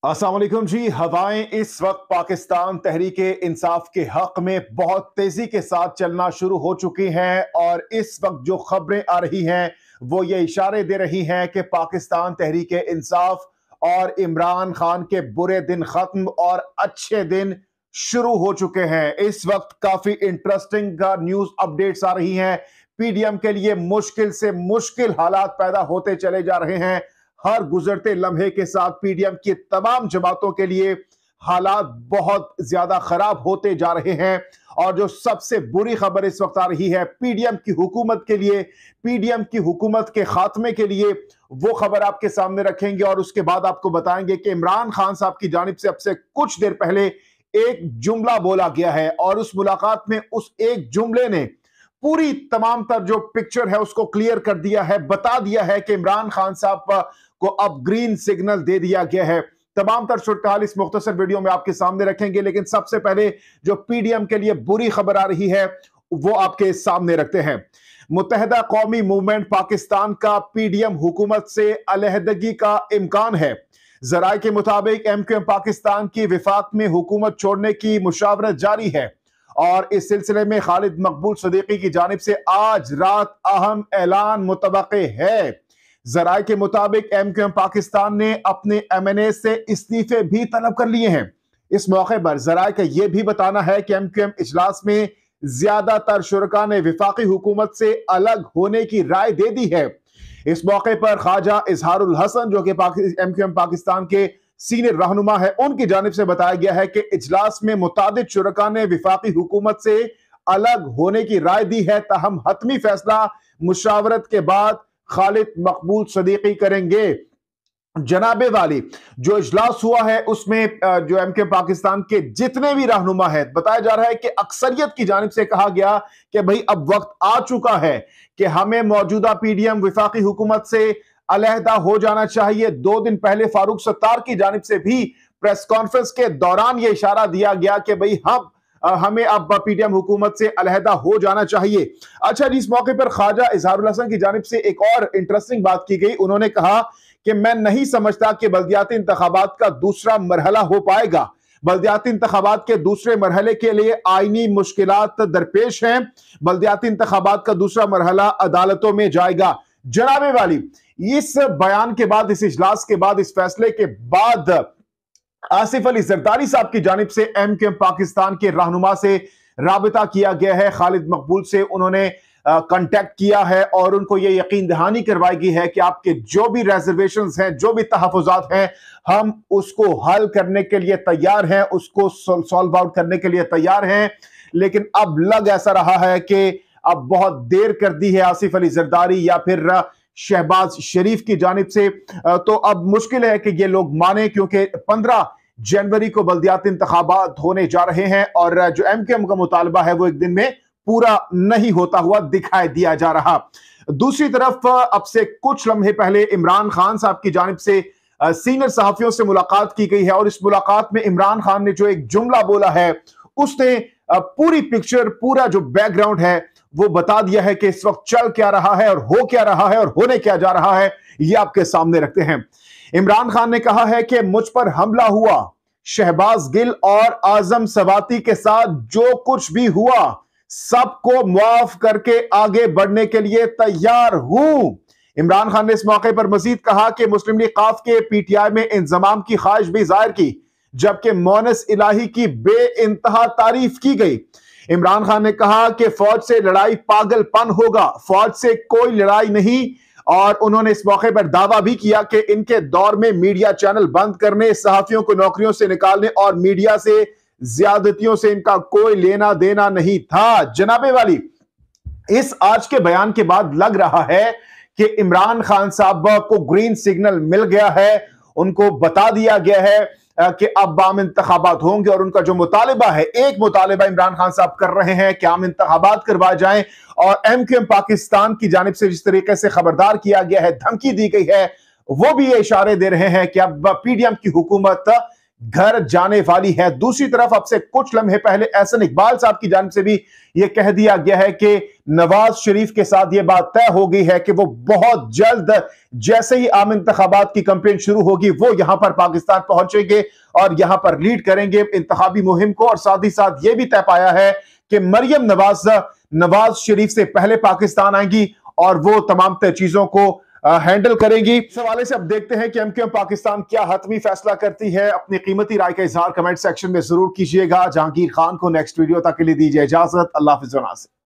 अस्सलाम वालेकुम जी। हवाएं इस वक्त पाकिस्तान तहरीक इंसाफ के हक में बहुत तेजी के साथ चलना शुरू हो चुकी हैं और इस वक्त जो खबरें आ रही हैं वो ये इशारे दे रही हैं कि पाकिस्तान तहरीक इंसाफ और इमरान खान के बुरे दिन खत्म और अच्छे दिन शुरू हो चुके हैं। इस वक्त काफी इंटरेस्टिंग न्यूज अपडेट्स आ रही हैं। पीडीएम के लिए मुश्किल से मुश्किल हालात पैदा होते चले जा रहे हैं। हर गुजरते लम्हे के साथ पीडीएम की तमाम जमातों के लिए हालात बहुत ज्यादा खराब होते जा रहे हैं। और जो सबसे बुरी खबर इस वक्त आ रही है पीडीएम की हुकूमत के लिए, पीडीएम की हुकूमत के खात्मे के लिए, वो खबर आपके सामने रखेंगे और उसके बाद आपको बताएंगे कि इमरान खान साहब की जानिब से अब से कुछ देर पहले एक जुमला बोला गया है और उस मुलाकात में उस एक जुमले ने पूरी तमाम तर जो पिक्चर है उसको क्लियर कर दिया है, बता दिया है कि इमरान खान साहब को अब ग्रीन सिग्नल दे दिया गया है। तमाम तर सूरत इस मुख्तसर वीडियो में आपके सामने रखेंगे, लेकिन सबसे पहले जो पीडीएम के लिए बुरी खबर आ रही है वो आपके सामने रखते हैं। मुत्तहिदा कौमी मूवमेंट पाकिस्तान का पीडीएम हुकूमत से अलहदगी का इम्कान है। जराए के मुताबिक एमक्यूएम पाकिस्तान की विफाक में हुकूमत छोड़ने की मुशावरत जारी है और इस सिलसिले में खालिद मकबूल सदीकी की जानिब से आज रात अहम ऐलान मुतवक्के है। जराए के मुताबिक एमक्यूएम पाकिस्तान ने अपने एमएनए से इस्तीफे भी तलब कर लिए हैं। इस मौके पर जराए का यह भी बताना है कि एमक्यूएम इजलास में ज्यादातर शुरका ने विफाकी हुकूमत से अलग होने की राय दे दी है। इस मौके पर ख्वाजा इजहारुल हसन जो कि एमक्यूएम पाकिस्तान के सीनियर रहनुमा है, उनकी जानिब से बताया गया है कि इजलास में मुतादिद शुरका ने विफाकी हुकूमत से अलग होने की राय दी है, ताहम हतमी फैसला मुशावरत के बाद खालिद मकबूल सदीकी करेंगे। जनाबे वाली जो इजलास हुआ है उसमें जो एमके पाकिस्तान के जितने भी रहनुमा है, बताया जा रहा है कि अक्सरियत की जानिब से कहा गया कि भाई अब वक्त आ चुका है कि हमें मौजूदा पीडीएम विफाकी हुकूमत से अलहदा हो जाना चाहिए। 2 दिन पहले फारूक सत्तार की जानिब से भी प्रेस कॉन्फ्रेंस के दौरान यह इशारा दिया गया कि भाई हमें अब पीडीएम हुकूमत से अलहदा हो जाना चाहिए। अच्छा जी, इस मौके पर ख्वाजा इजहारुल हसन की जानिब से एक और इंटरेस्टिंग बात की गई। उन्होंने कहा कि मैं नहीं समझता कि बल्दियाती इंतखाबात का दूसरा मरहला हो पाएगा। बल्दियाती इंतखाबात के दूसरे मरहले के लिए आईनी मुश्किलात दरपेश हैं। बल्दियाती इंतखाबात का दूसरा मरहला अदालतों में जाएगा। जनाबे वाली, इस बयान के बाद, इस इजलास के बाद, इस फैसले के बाद आसिफ अली जरदारी साहब की जानिब से एमक्यूएम पाकिस्तान के रहनुमा से राबिता किया गया है। खालिद मकबूल से उन्होंने कांटेक्ट किया है और उनको यह यकीन दहानी करवाई गई है कि आपके जो भी रिजर्वेशंस हैं, जो भी तहफुजात हैं, हम उसको हल करने के लिए तैयार हैं, उसको सॉल्व आउट करने के लिए तैयार हैं। लेकिन अब लग ऐसा रहा है कि अब बहुत देर कर दी है आसिफ अली जरदारी या फिर शहबाज शरीफ की जानिब से। तो अब मुश्किल है कि ये लोग माने, क्योंकि 15 जनवरी को बल्दियाती इंतखाबात होने जा रहे हैं और जो एमक्यूएम का मुतालबा है वो एक दिन में पूरा नहीं होता हुआ दिखाई दिया जा रहा। दूसरी तरफ अब से कुछ लम्हे पहले इमरान खान साहब की जानिब से सीनियर सहाफियों से मुलाकात की गई है और इस मुलाकात में इमरान खान ने जो एक जुमला बोला है उसने पूरी पिक्चर, पूरा जो बैकग्राउंड है वो बता दिया है कि इस वक्त चल क्या रहा है और हो क्या रहा है और होने क्या जा रहा है। ये आपके सामने रखते हैं। इमरान खान ने कहा है कि मुझ पर हमला हुआ, शहबाज गिल और आजम सवाती के साथ जो कुछ भी हुआ सबको माफ करके आगे बढ़ने के लिए तैयार हूं। इमरान खान ने इस मौके पर मजीद कहा कि मुस्लिम लीग काफ के पीटीआई में इंजमाम की ख्वाहिश भी जाहिर की, जबकि मोनस इलाही की बेइंतहा तारीफ की गई। इमरान खान ने कहा कि फौज से लड़ाई पागलपन होगा, फौज से कोई लड़ाई नहीं। और उन्होंने इस मौके पर दावा भी किया कि इनके दौर में मीडिया चैनल बंद करने, सहाफियों को नौकरियों से निकालने और मीडिया से ज्यादतियों से इनका कोई लेना देना नहीं था। जनाबे वाली, इस आज के बयान के बाद लग रहा है कि इमरान खान साहब को ग्रीन सिग्नल मिल गया है। उनको बता दिया गया है कि अब आम इंतखाबात होंगे और उनका जो मुतालिबा है, एक मुतालिबा इमरान खान साहब कर रहे हैं कि आम इंतखाबात करवाए जाएं। और एमक्यूएम पाकिस्तान की जानिब से जिस तरीके से खबरदार किया गया है, धमकी दी गई है, वो भी ये इशारे दे रहे हैं कि अब पीडीएम की हुकूमत घर जाने वाली है। दूसरी तरफ अब से कुछ लम्हे पहले एहसन इकबाल साहब की जानिब से भी यह कह दिया गया है कि नवाज शरीफ के साथ यह बात तय हो गई है कि वो बहुत जल्द जैसे ही आम इंतखाबात की कैंपेन शुरू होगी वो यहां पर पाकिस्तान पहुंचेंगे और यहां पर लीड करेंगे इंतखाबी मुहिम को। और साथ ही साथ यह भी तय पाया है कि मरियम नवाज शरीफ से पहले पाकिस्तान आएंगी और वो तमाम चीजों को हैंडल करेंगी। इस हवाले से अब देखते हैं कि एमक्यूएम पाकिस्तान क्या हतमी फैसला करती है। अपनी कीमती राय का इजहार कमेंट सेक्शन में जरूर कीजिएगा। जहांगीर खान को नेक्स्ट वीडियो तक के लिए दीजिए इजाजत। अल्लाह हाफिज़।